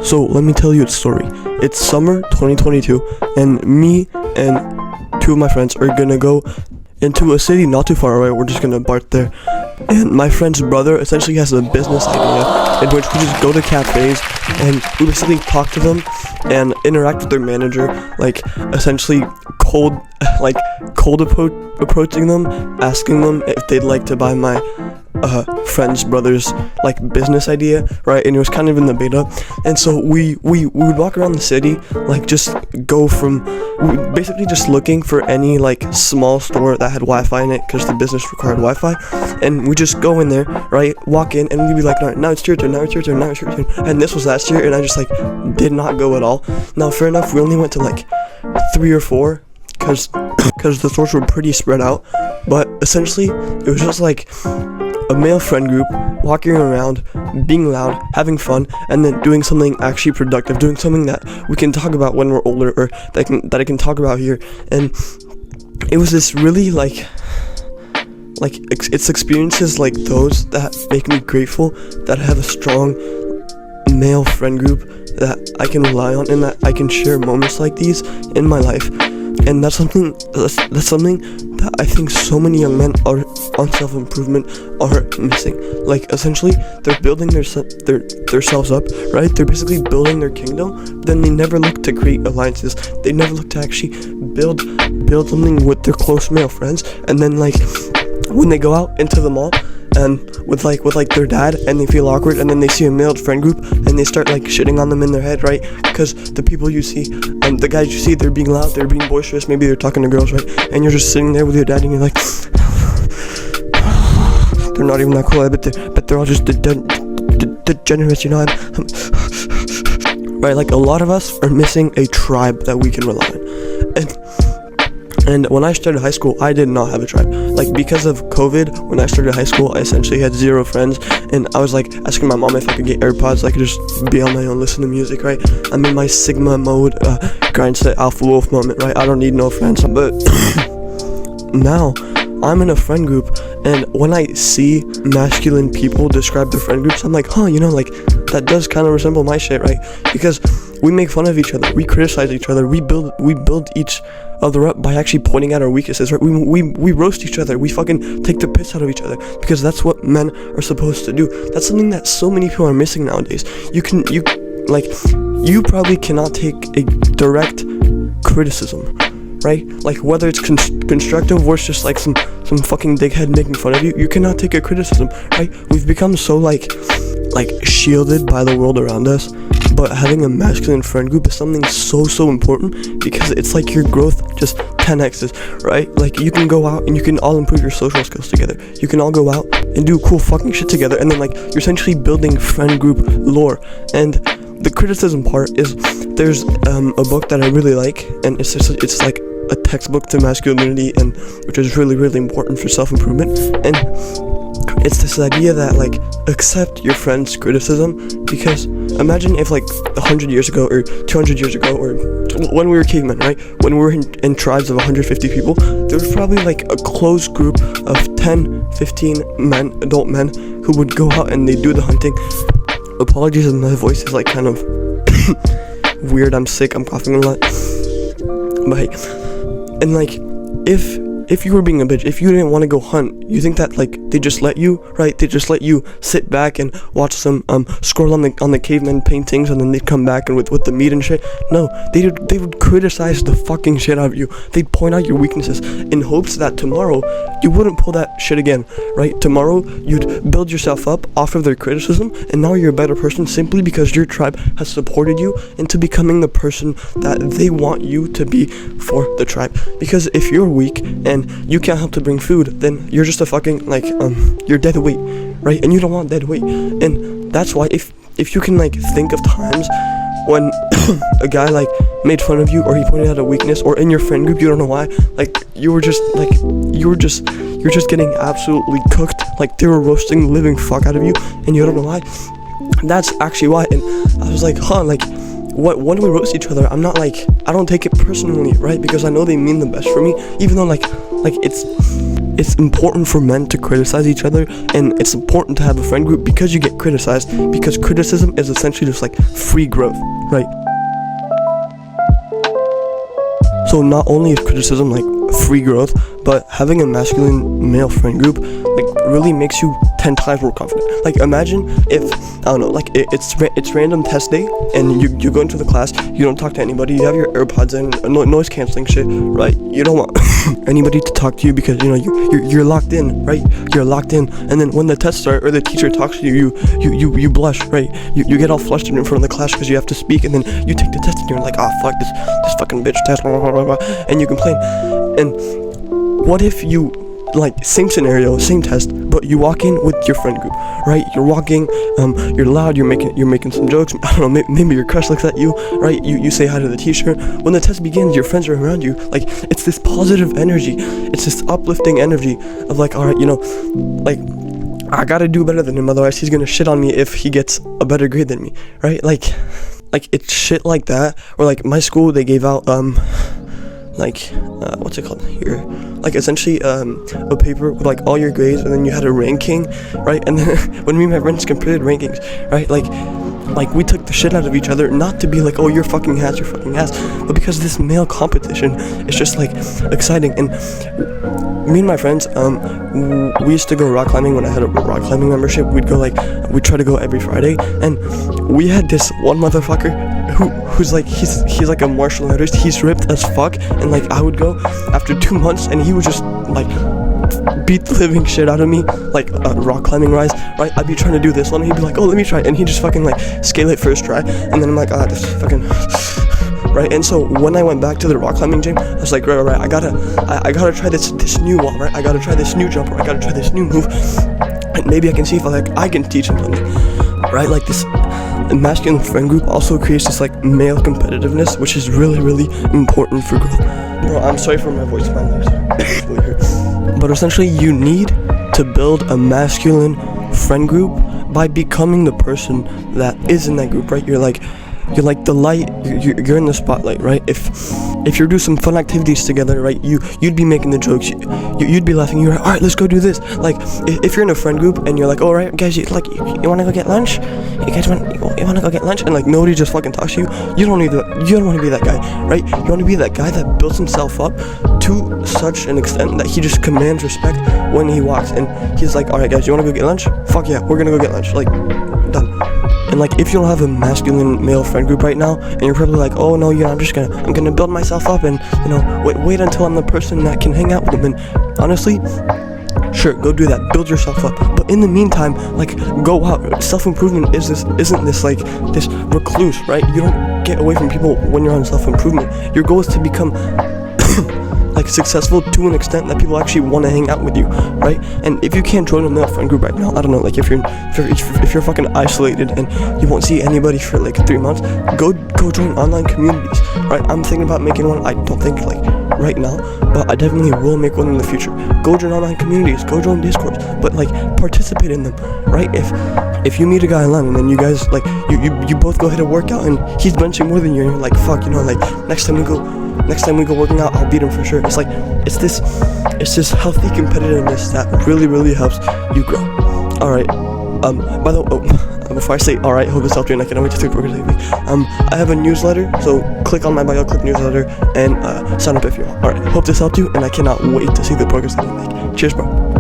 So let me tell you a story. It's summer 2022, and me and two of my friends are gonna go into a city not too far away. We're just gonna BART there. And my friend's brother essentially has a business idea in which we just go to cafes and we basically talk to them and interact with their manager, like essentially approaching them, asking them if they'd like to buy my friend's brother's like business idea, right? And it was kind of in the beta, and so we would walk around the city, like just go from basically just looking for any like small store that had Wi-Fi in it, because the business required Wi-Fi, and we just go in there, right? Walk in, and we'd be like, now it's your turn, now it's your turn, now it's your turn. And this was last year, and I just like did not go at all. Now, fair enough, we only went to like 3 or 4, because the stores were pretty spread out, but essentially it was just like a male friend group walking around, being loud, having fun, and then doing something actually productive, doing something that we can talk about when we're older, or that I can talk about here. And it was this really it's experiences like those that make me grateful that I have a strong male friend group that I can rely on, and that I can share moments like these in my life. And that's something that I think so many young men are on self-improvement are missing. Like essentially they're building themselves up, right? They're basically building their kingdom, then they never look to create alliances. They never look to actually build something with their close male friends. And then like when they go out into the mall and with their dad, and they feel awkward, and then they see a male friend group and they start like shitting on them in their head, right? Because the people you see, the guys you see, they're being loud, they're being boisterous, maybe they're talking to girls, right? And you're just sitting there with your dad and you're like, they're not even that cool, but they're all just degenerates, you know? Right? Like a lot of us are missing a tribe that we can rely on. And when I started high school, I did not have a tribe. Like, because of COVID, when I started high school, I essentially had 0 friends. And I was like asking my mom if I could get AirPods so I could just be on my own, listen to music, right? I'm in my Sigma mode, grind set alpha wolf moment, right? I don't need no friends. But now I'm in a friend group, and when I see masculine people describe their friend groups, I'm like, you know, like that does kind of resemble my shit, right? Because we make fun of each other, we criticize each other, we build each other up by actually pointing out our weaknesses, right? We roast each other, we fucking take the piss out of each other, because that's what men are supposed to do. That's something that so many people are missing nowadays. You probably cannot take a direct criticism, right? Like whether it's constructive or it's just like some fucking dickhead making fun of you, you cannot take a criticism, right? We've become so like shielded by the world around us, but having a masculine friend group is something so important, because it's like your growth just 10x's, right? Like you can go out and you can all improve your social skills together. You can all go out and do cool fucking shit together, and then like you're essentially building friend group lore. And the criticism part is, there's a book that I really like, and it's like a textbook to masculinity, and which is really important for self-improvement. And it's this idea that like accept your friend's criticism, because imagine if like 100 years ago or 200 years ago, or when we were cavemen, right? When we were in tribes of 150 people, there was probably like a close group of 10-15 adult men who would go out and they do the hunting. Apologies if my voice is like kind of weird, I'm sick, I'm coughing a lot. But hey, and like if you were being a bitch, if you didn't want to go hunt, you think that like they just let you, right? They just let you sit back and watch some scroll on the caveman paintings, and then they'd come back and with the meat and shit? No, they would criticize the fucking shit out of you. They'd point out your weaknesses in hopes that tomorrow you wouldn't pull that shit again, right? Tomorrow you'd build yourself up off of their criticism, and now you're a better person simply because your tribe has supported you into becoming the person that they want you to be for the tribe. Because if you're weak and you can't help to bring food, then you're just a fucking like you're dead weight, right? And you don't want dead weight. And that's why if you can like think of times when a guy like made fun of you, or he pointed out a weakness, or in your friend group, you don't know why, like you're just getting absolutely cooked, like they were roasting the living fuck out of you, and you don't know why. That's actually why. And I was like, like when we roast each other, I'm not like, I don't take it personally, right? Because I know they mean the best for me, even though like it's it's important for men to criticize each other, and it's important to have a friend group because you get criticized, because criticism is essentially just like free growth, right? So not only is criticism like free growth, but having a masculine male friend group like really makes you 10 times more confident. Like imagine if, I don't know, like it's random test day and you go into the class, you don't talk to anybody, you have your AirPods in, noise canceling shit, right? You don't want anybody to talk to you because you know you're locked in, right? You're locked in, and then when the test starts or the teacher talks to you, you blush, right? You get all flustered in front of the class because you have to speak, and then you take the test and you're like, oh fuck, this fucking bitch test, blah, blah, blah, blah, and you complain. And what if you, like, same scenario, same test, but you walk in with your friend group, right? You're walking, you're loud, you're making some jokes, I don't know, maybe your crush looks at you, right? You say hi to the teacher. When the test begins, your friends are around you. Like, it's this positive energy, it's this uplifting energy of like, alright, you know, like, I gotta do better than him, otherwise he's gonna shit on me if he gets a better grade than me, right? Like it's shit like that. Or like my school, they gave out what's it called here, like essentially a paper with like all your grades, and then you had a ranking, right? And then when me and my friends compared rankings, right, like we took the shit out of each other, not to be like, oh, you're fucking ass, but because this male competition is just like exciting. And me and my friends, we used to go rock climbing when I had a rock climbing membership. We'd try to go every Friday, and we had this one motherfucker who's like, he's like a martial artist, he's ripped as fuck, and like I would go after 2 months and he would just like beat the living shit out of me, like rock climbing wise, right? I'd be trying to do this one, and he'd be like, oh, let me try it, and he'd just fucking like scale it first try, and then I'm like, ah, this fucking right? And so when I went back to the rock climbing gym, I was like, right, I gotta try this new wall, right? I gotta try this new jump, or I gotta try this new move, and maybe I can see if I can teach him something, right? Like this masculine friend group also creates this like male competitiveness, which is really, really important for growth. Bro, I'm sorry for my voice, my legs really hurt. But essentially, you need to build a masculine friend group by becoming the person that is in that group, right? You're like the light, you're in the spotlight, right? If you do some fun activities together, right, you'd be making the jokes, you'd be laughing, you're like, alright, let's go do this. Like, if you're in a friend group and you're like, alright guys, you wanna go get lunch? You guys wanna go get lunch? And like nobody just fucking talks to you. You don't want to be that guy, right? You want to be that guy that builds himself up to such an extent that he just commands respect when he walks, and he's like, alright guys, you wanna go get lunch? Fuck yeah, we're gonna go get lunch. Like, done. And like, if you don't have a masculine male friend group right now, and you're probably like, oh no, you know, I'm gonna build myself up, and you know, wait until I'm the person that can hang out with them. And honestly, sure, go do that, build yourself up. But in the meantime, like, go out. Self-improvement isn't this like this recluse, right? You don't get away from people when you're on self-improvement. Your goal is to become like successful to an extent that people actually want to hang out with you, right? And if you can't join a male friend group right now, I don't know, like if you're fucking isolated and you won't see anybody for like 3 months, go join online communities, right? I'm thinking about making one. I don't think like right now, but I definitely will make one in the future. Go join online communities, go join Discords, but like participate in them, right? If you meet a guy online and then you guys like you both go hit a workout and he's benching more than you, and you're like, fuck, you know, like next time we go working out, I'll beat him for sure. It's like it's this healthy competitiveness that really, really helps you grow. Alright, by the way, before I say alright, hope this helped you, and I can't wait to take progress lately. I have a newsletter, so click on my bio, click newsletter, and sign up if you want. Alright, hope this helped you, and I cannot wait to see the progress that you make. Cheers, bro.